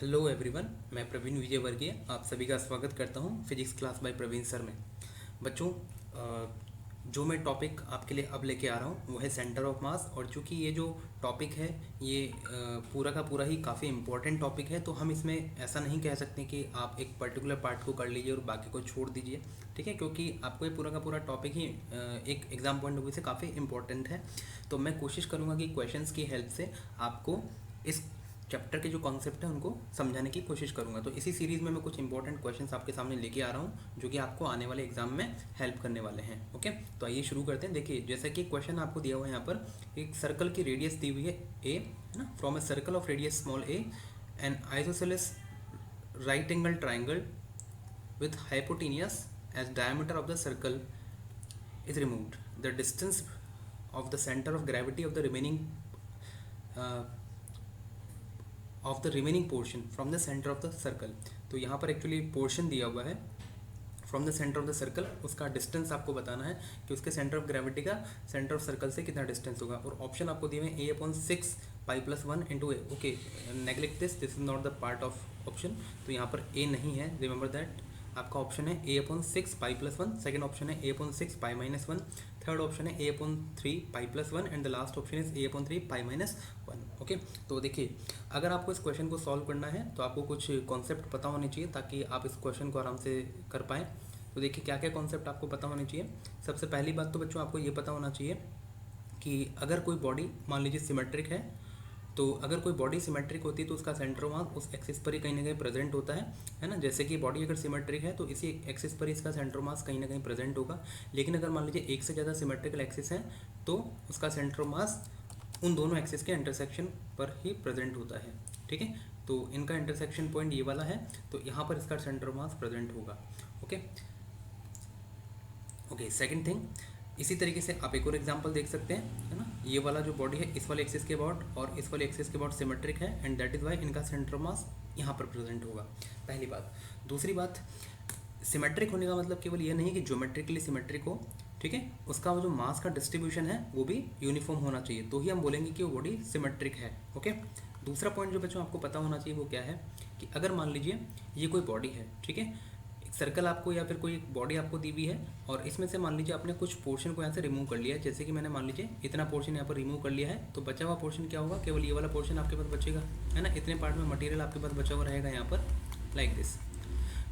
Hello everyone, मैं प्रवीण विजय वर्गीय आप सभी का स्वागत करता हूं physics class by Praveen sir में। बच्चों, जो मैं टॉपिक आपके लिए अब लेके आ रहा हूं वो है सेंटर ऑफ मास। और चूंकि ये जो टॉपिक है ये पूरा का पूरा ही काफ़ी इम्पोर्टेंट टॉपिक है, तो हम इसमें ऐसा नहीं कह सकते कि आप एक पर्टिकुलर पार्ट को कर लीजिए और बाकी को छोड़ दीजिए। ठीक है, क्योंकि आपको ये पूरा का पूरा टॉपिक ही एक एग्ज़ाम पॉइंट ऑफ व्यू से काफ़ी इंपॉर्टेंट है। तो मैं कोशिश करूँगा कि क्वेश्चंस की हेल्प से आपको इस चैप्टर के जो कॉन्सेप्ट है उनको समझाने की कोशिश करूंगा। तो इसी सीरीज़ में मैं कुछ इंपॉर्टेंट क्वेश्चंस आपके सामने लेके आ रहा हूं जो कि आपको आने वाले एग्जाम में हेल्प करने वाले हैं। ओके, तो आइए शुरू करते हैं। देखिए, जैसा कि क्वेश्चन आपको दिया हुआ है यहाँ पर, एक सर्कल की रेडियस दी हुई है ए, है ना। From a circle of radius small A N isosceles right angle triangle with hypotenuse as diameter of the circle is removed. The distance of the center of gravity of the remaining portion from the center of the circle. तो यहाँ पर actually portion दिया हुआ है from the centre of the circle, उसका distance आपको बताना है कि उसके सेंटर ऑफ ग्रेविटी का सेंटर ऑफ सर्कल से कितना डिस्टेंस होगा। और ऑप्शन आपको दिए हुए A/6 π+1 into A. Okay, neglect this is not the part of option. तो यहाँ पर ए नहीं है, रिमेंबर दैट। आपका ऑप्शन है A/6 π+1, सेकेंड ऑप्शन है A/6 π-1, थर्ड ऑप्शन है A/3 π+1 and the last option is A/3 π-1। Okay, तो देखिए, अगर आपको इस क्वेश्चन को सॉल्व करना है तो आपको कुछ कॉन्सेप्ट पता होने चाहिए ताकि आप इस क्वेश्चन को आराम से कर पाएँ। तो देखिए, क्या क्या कॉन्सेप्ट आपको पता होने चाहिए। सबसे पहली बात तो बच्चों आपको ये पता होना चाहिए कि अगर कोई बॉडी मान लीजिए सिमेट्रिक है, तो अगर कोई बॉडी सिमेट्रिक होती है तो उसका सेंटर ऑफ मास उस एक्सिस पर ही कहीं ना कहीं प्रेजेंट होता है ना। जैसे कि बॉडी अगर सिमेट्रिक है तो इसी एक्सिस पर ही इसका सेंटर ऑफ मास कहीं ना कहीं प्रेजेंट होगा। लेकिन अगर मान लीजिए एक से ज़्यादा सिमेट्रिकल एक्सिस है तो उसका सेंटर ऑफ मास उन दोनों एक्सिस के इंटरसेक्शन पर ही प्रेजेंट होता है। ठीक है, तो इनका इंटरसेक्शन पॉइंट ये वाला है, तो यहाँ पर इसका सेंटर ऑफ मास प्रेजेंट होगा। ओके ओके, सेकंड थिंग, इसी तरीके से आप एक और एग्जांपल देख सकते हैं, है ना। ये वाला जो बॉडी है इस वाले एक्सिस के अबाउट और इस वाले एक्सिस के अबाउट सिमेट्रिक है एंड दैट इज वाई इनका सेंटर ऑफ मास यहाँ पर प्रेजेंट होगा। पहली बात। दूसरी बात, सिमेट्रिक होने का मतलब केवल ये नहीं कि ज्योमेट्रिकली सिमेट्रिक हो, ठीक है, उसका वो जो मास का डिस्ट्रीब्यूशन है वो भी यूनिफॉर्म होना चाहिए, तो ही हम बोलेंगे कि वो बॉडी सिमेट्रिक है। ओके, दूसरा पॉइंट जो बच्चों आपको पता होना चाहिए वो क्या है कि अगर मान लीजिए ये कोई बॉडी है, ठीक है, सर्कल आपको या फिर कोई बॉडी आपको दी हुई है और इसमें से मान लीजिए आपने कुछ पोर्शन को यहाँ से रिमूव कर लिया है। जैसे कि मैंने मान लीजिए इतना पोर्शन यहाँ पर रिमूव कर लिया है, तो बचा हुआ पोर्शन क्या होगा, केवल ये वाला पोर्शन आपके पास बचेगा, है ना। इतने पार्ट में मटेरियल आपके पास बचा हुआ रहेगा यहाँ पर, लाइक दिस।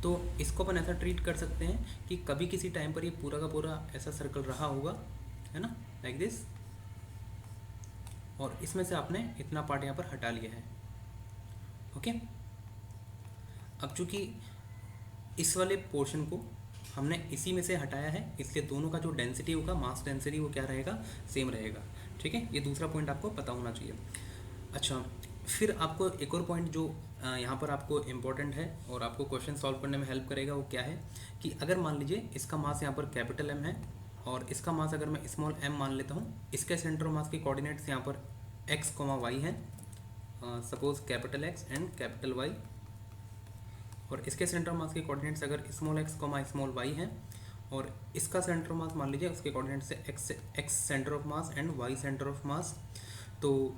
तो इसको अपन ऐसा ट्रीट कर सकते हैं कि कभी किसी टाइम पर ये पूरा का पूरा ऐसा सर्कल रहा होगा, है ना, लाइक दिस, और इसमें से आपने इतना पार्ट यहाँ पर हटा लिया है। ओके, अब चूंकि इस वाले पोर्शन को हमने इसी में से हटाया है, इसलिए दोनों का जो डेंसिटी होगा, मास डेंसिटी, वो क्या रहेगा, सेम रहेगा। ठीक है, ये दूसरा पॉइंट आपको पता होना चाहिए। अच्छा, फिर आपको एक और पॉइंट जो यहाँ पर आपको इम्पोर्टेंट है और आपको क्वेश्चन सॉल्व करने में हेल्प करेगा, वो क्या है कि अगर मान लीजिए इसका मास यहाँ पर कैपिटल एम है और इसका मास अगर मैं स्मॉल एम मान लेता हूँ, इसके सेंटर ऑफ मास के कोऑर्डिनेट्स यहाँ पर एक्स कॉमा वाई हैं, suppose capital x and capital y, और इसके सेंटर ऑफ मास के कोऑर्डिनेट्स अगर small x comma small y हैं और इसका सेंटर ऑफ मास मान लीजिए उसके कोऑर्डिनेट्स से x centre of mass and y centre of mass. तो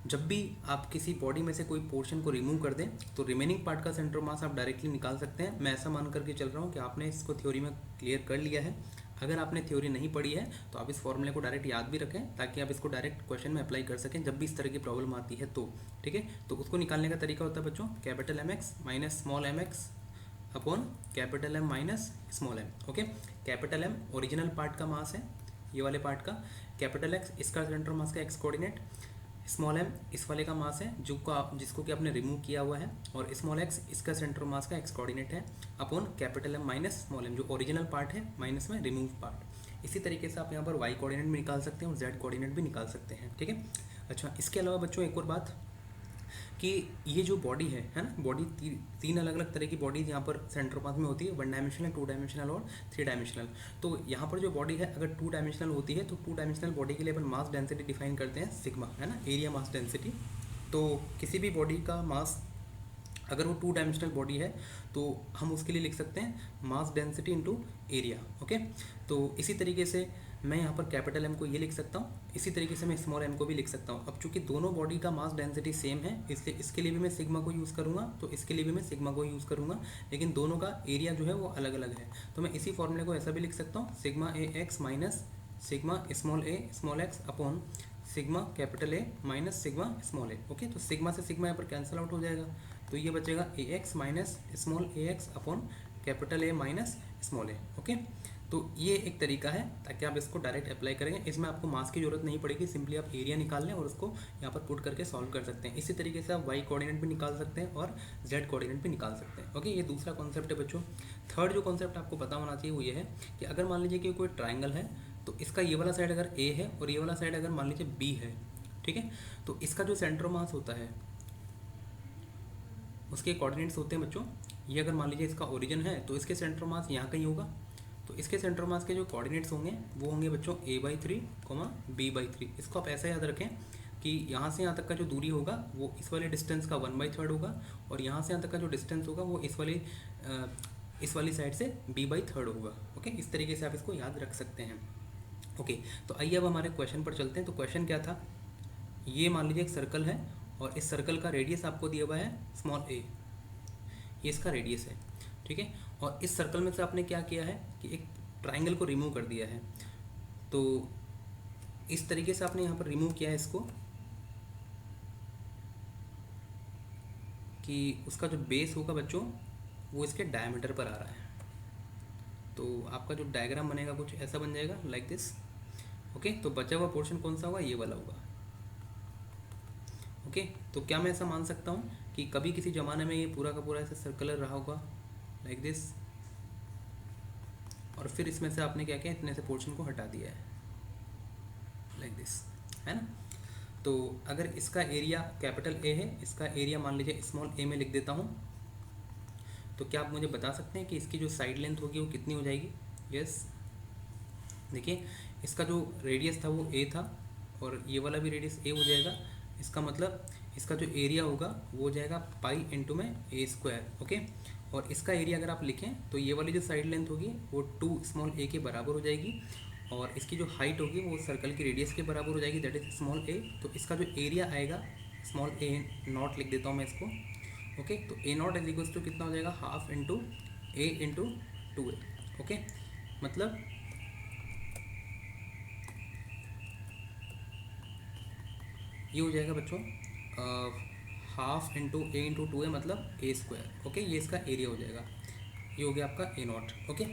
जब भी आप किसी बॉडी में से कोई पोर्शन को रिमूव कर दें तो रिमेनिंग पार्ट का सेंटर ऑफ मास आप डायरेक्टली निकाल सकते हैं। मैं ऐसा मान करके चल रहा हूँ कि आपने इसको थ्योरी में क्लियर कर लिया है। अगर आपने थ्योरी नहीं पढ़ी है तो आप इस फॉर्मूले को डायरेक्ट याद भी रखें ताकि आप इसको डायरेक्ट क्वेश्चन में अप्लाई कर सकें जब भी इस तरह की प्रॉब्लम आती है तो। ठीक है, तो उसको निकालने का तरीका होता है बच्चों, capital M x minus small m x upon capital M minus small m. Okay, capital M original part का मास है, ये वाले पार्ट का, कैपिटल एक्स इसका सेंटर मास का एक्स कोऑर्डिनेट, स्मॉल एम इस वाले का मास है जिसको कि आपने रिमूव किया हुआ है, और स्मॉल एक्स इसका सेंटर मास का एक्स कोऑर्डिनेट है, upon capital M minus small m जो ओरिजिनल पार्ट है माइनस में रिमूव पार्ट। इसी तरीके से आप यहाँ पर वाई कोऑर्डिनेट भी निकाल सकते हैं और जेड कोऑर्डिनेट भी निकाल सकते हैं। ठीक है, अच्छा, इसके अलावा बच्चों एक और बात कि ये जो बॉडी है ना, बॉडी तीन अलग अलग तरह की बॉडीज यहाँ पर सेंटर मास में होती है, 1 डायमेंशनल, 2 डायमेंशनल और 3 डायमेंशनल। तो यहाँ पर जो बॉडी है अगर 2 डायमेंशनल होती है तो 2 डायमेंशनल बॉडी के लिए अपन मास डेंसिटी डिफाइन करते हैं सिग्मा, है ना, एरिया मास डेंसिटी। तो किसी भी बॉडी का मास अगर वो 2 डायमेंशनल बॉडी है तो हम उसके लिए लिख सकते हैं mass density into area. Okay, तो इसी तरीके से मैं यहाँ पर कैपिटल एम को ये लिख सकता हूँ, इसी तरीके से मैं स्मॉल एम को भी लिख सकता हूँ। अब चूंकि दोनों बॉडी का मास डेंसिटी सेम है, इसलिए इसके लिए भी मैं सिग्मा को यूज़ करूँगा, तो इसके लिए भी मैं सिग्मा को यूज़ करूँगा, लेकिन दोनों का एरिया जो है वो अलग अलग है। तो मैं इसी फॉर्मूले को ऐसा भी लिख सकता हूँ, sigma A X minus sigma small X upon sigma capital A minus sigma small A. Okay, तो सिग्मा से सिग्मा यहाँ पर कैंसिल आउट हो जाएगा, तो ये बचेगा A X minus small A X upon capital A minus small A. Okay, तो ये एक तरीका है ताकि आप इसको डायरेक्ट अप्लाई करेंगे, इसमें आपको मास की जरूरत नहीं पड़ेगी, सिंपली आप एरिया निकाल लें और उसको यहाँ पर पुट करके सॉल्व कर सकते हैं। इसी तरीके से आप वाई कोऑर्डिनेट भी निकाल सकते हैं और जेड कोऑर्डिनेट भी निकाल सकते हैं। ओके, ये दूसरा कॉन्सेप्ट है बच्चों। थर्ड जो कॉन्सेप्ट आपको पता होना चाहिए वो ये है कि अगर मान लीजिए कि कोई ट्राइंगल है, तो इसका ये वाला साइड अगर ए है और ये वाला साइड अगर मान लीजिए बी है, ठीक है, तो इसका जो सेंटर मास होता है उसके कोऑर्डिनेट्स होते हैं बच्चों, ये अगर मान लीजिए इसका ओरिजिन है तो इसके सेंटर मास यहाँ कहीं होगा, तो इसके सेंटर मास के जो कोऑर्डिनेट्स होंगे वो होंगे बच्चों a/3, b/3। इसको आप ऐसा याद रखें कि यहाँ से यहाँ तक का जो दूरी होगा वो इस वाले डिस्टेंस का 1/3 होगा, और यहाँ से यहाँ तक का जो डिस्टेंस होगा वो इस वाली साइड से b/3 होगा। ओके, इस तरीके से आप इसको याद रख सकते हैं। ओके, तो आइए अब हमारे क्वेश्चन पर चलते हैं। तो क्वेश्चन क्या था, ये मान लीजिए एक सर्कल है और इस सर्कल का रेडियस आपको दिया हुआ है स्मॉल a, ये इसका रेडियस है, ठीक है, और इस सर्कल में से आपने क्या किया है कि एक ट्राइंगल को रिमूव कर दिया है। तो इस तरीके से आपने यहाँ पर रिमूव किया है इसको कि उसका जो बेस होगा बच्चों वो इसके डायमीटर पर आ रहा है। तो आपका जो डायग्राम बनेगा कुछ ऐसा बन जाएगा लाइक दिस। ओके, तो बचा हुआ पोर्शन कौन सा होगा, ये वाला होगा। ओके, तो क्या मैं ऐसा मान सकता हूँ कि कभी किसी ज़माने में ये पूरा का पूरा ऐसा सर्कुलर रहा होगा लाइक दिस, और फिर इसमें से आपने क्या किया, इतने से पोर्शन को हटा दिया है लाइक दिस, है ना। तो अगर इसका एरिया कैपिटल ए है, इसका एरिया मान लीजिए स्मॉल ए में लिख देता हूँ, तो क्या आप मुझे बता सकते हैं कि इसकी जो साइड लेंथ होगी वो कितनी हो जाएगी। यस, देखिए इसका जो रेडियस था वो ए था और ये वाला भी रेडियस ए हो जाएगा, इसका मतलब इसका जो एरिया होगा वो हो जाएगा पाई इंटू में ए स्क्वायर। ओके, और इसका एरिया अगर आप लिखें तो ये वाली जो साइड लेंथ होगी वो 2 स्मॉल ए के बराबर हो जाएगी, और इसकी जो हाइट होगी वो सर्कल की रेडियस के बराबर हो जाएगी, दैट इज स्मॉल ए। तो इसका जो एरिया आएगा स्मॉल ए नॉट लिख देता हूँ मैं इसको। ओके, तो ए नॉट इज इक्वल्स टू कितना हो जाएगा, हाफ इंटू ए इंटू 2a। ओके, मतलब ये हो जाएगा बच्चों हाफ इंटू ए इंटू 2a मतलब ए स्क्वायर। ओके, ये इसका एरिया हो जाएगा, ये हो गया आपका ए नॉट। ओके,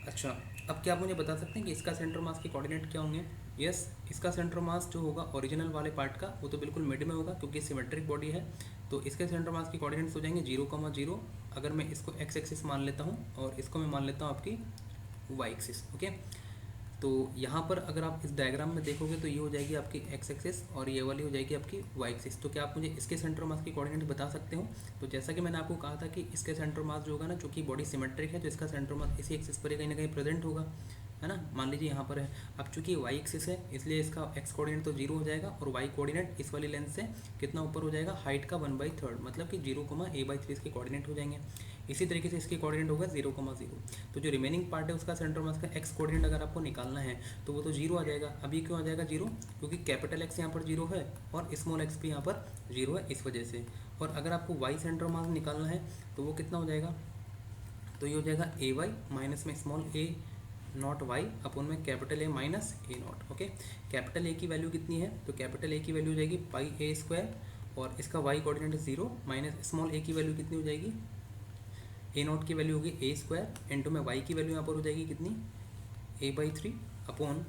अच्छा अब क्या आप मुझे बता सकते हैं कि इसका सेंटर मास के कोऑर्डिनेट क्या होंगे। यस, इसका सेंटर मास जो होगा ओरिजिनल वाले पार्ट का वो तो बिल्कुल मिड में होगा क्योंकि सिमेट्रिक बॉडी है, तो इसके सेंटर मास के कोऑर्डिनेट्स हो जाएंगे 0,0। अगर मैं इसको एक्स एक्सिस मान लेता हूँ और इसको मैं मान लेता हूँ आपकी वाई एक्सिस। ओके, तो यहाँ पर अगर आप इस डायग्राम में देखोगे तो ये हो जाएगी आपकी एक्स एक्सिस और ये वाली हो जाएगी आपकी वाई एक्सिस। तो क्या आप मुझे इसके सेंटर मास की कोऑर्डिनेट बता सकते हो। तो जैसा कि मैंने आपको कहा था कि इसके सेंटर मास जो होगा ना, चूंकि बॉडी सिमेट्रिक है तो इसका सेंटर मास इसी एक्सिस पर कहीं ना कहीं प्रेजेंट होगा, है ना। मान लीजिए यहाँ पर है, अब चूंकि वाई एक्सिस है इसलिए इसका एक्स कोऑर्डिनेट तो 0 हो जाएगा और वाई कोऑर्डिनेट इस वाली लेंथ से कितना ऊपर हो जाएगा, हाइट का 1/3 मतलब कि 0,a/3 इसके कोऑर्डिनेट हो जाएंगे। इसी तरीके से इसकी कोऑर्डिनेट होगा 0,0। तो जो रिमेनिंग पार्ट है उसका सेंटर मास का एक्स कोऑर्डिनेट अगर आपको निकालना है तो वो तो 0 आ जाएगा। अभी क्यों आ जाएगा 0, क्योंकि कैपिटल एक्स यहाँ पर 0 है और स्मॉल एक्स भी यहाँ पर 0 है इस वजह से। और अगर आपको वाई सेंटर मास निकालना है तो वो कितना हो जाएगा, तो ये हो जाएगा ए वाई माइनस में small A not Y upon में capital A minus A not. Okay, capital A की वैल्यू कितनी है, तो कैपिटल ए की वैल्यू हो जाएगी पाई ए स्क्वायर और इसका वाई कोऑर्डिनेट 0 माइनस स्मॉल ए की वैल्यू कितनी हो जाएगी, ए नॉट की वैल्यू होगी ए स्क्वायर इंटू में वाई की वैल्यू यहाँ पर हो जाएगी कितनी, a/3 अपॉन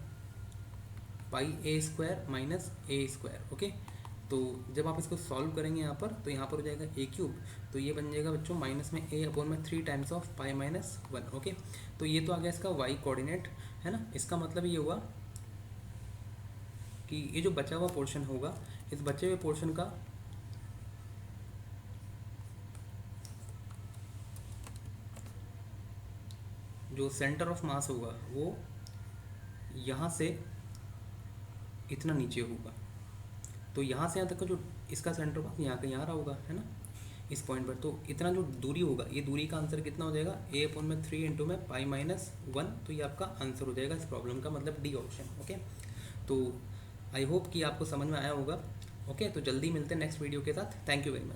पाई ए स्क्वायर माइनस ए स्क्वायर। ओके, तो जब आप इसको सॉल्व करेंगे यहाँ पर तो यहाँ पर हो जाएगा ए क्यूब, तो ये बन जाएगा बच्चों माइनस में ए अपॉन में 3 times of pi minus 1। Okay, तो ये तो आ गया इसका वाई कोऑर्डिनेट, है ना। इसका मतलब ये हुआ कि ये जो बचा हुआ पोर्शन होगा, इस बचे हुए पोर्शन का जो सेंटर ऑफ मास होगा वो यहाँ से इतना नीचे होगा, तो यहाँ से यहाँ तक का जो इसका सेंटर मास यहाँ का यहाँ रहा होगा, है ना। इस पॉइंट पर। तो इतना जो दूरी होगा, ये दूरी का आंसर कितना हो जाएगा, a/3 इंटू में π-1। तो ये आपका आंसर हो जाएगा इस प्रॉब्लम का, मतलब डी ऑप्शन। ओके, तो आई होप कि आपको समझ में आया होगा। ओके, तो जल्दी मिलते हैं नेक्स्ट वीडियो के साथ। Thank you very much.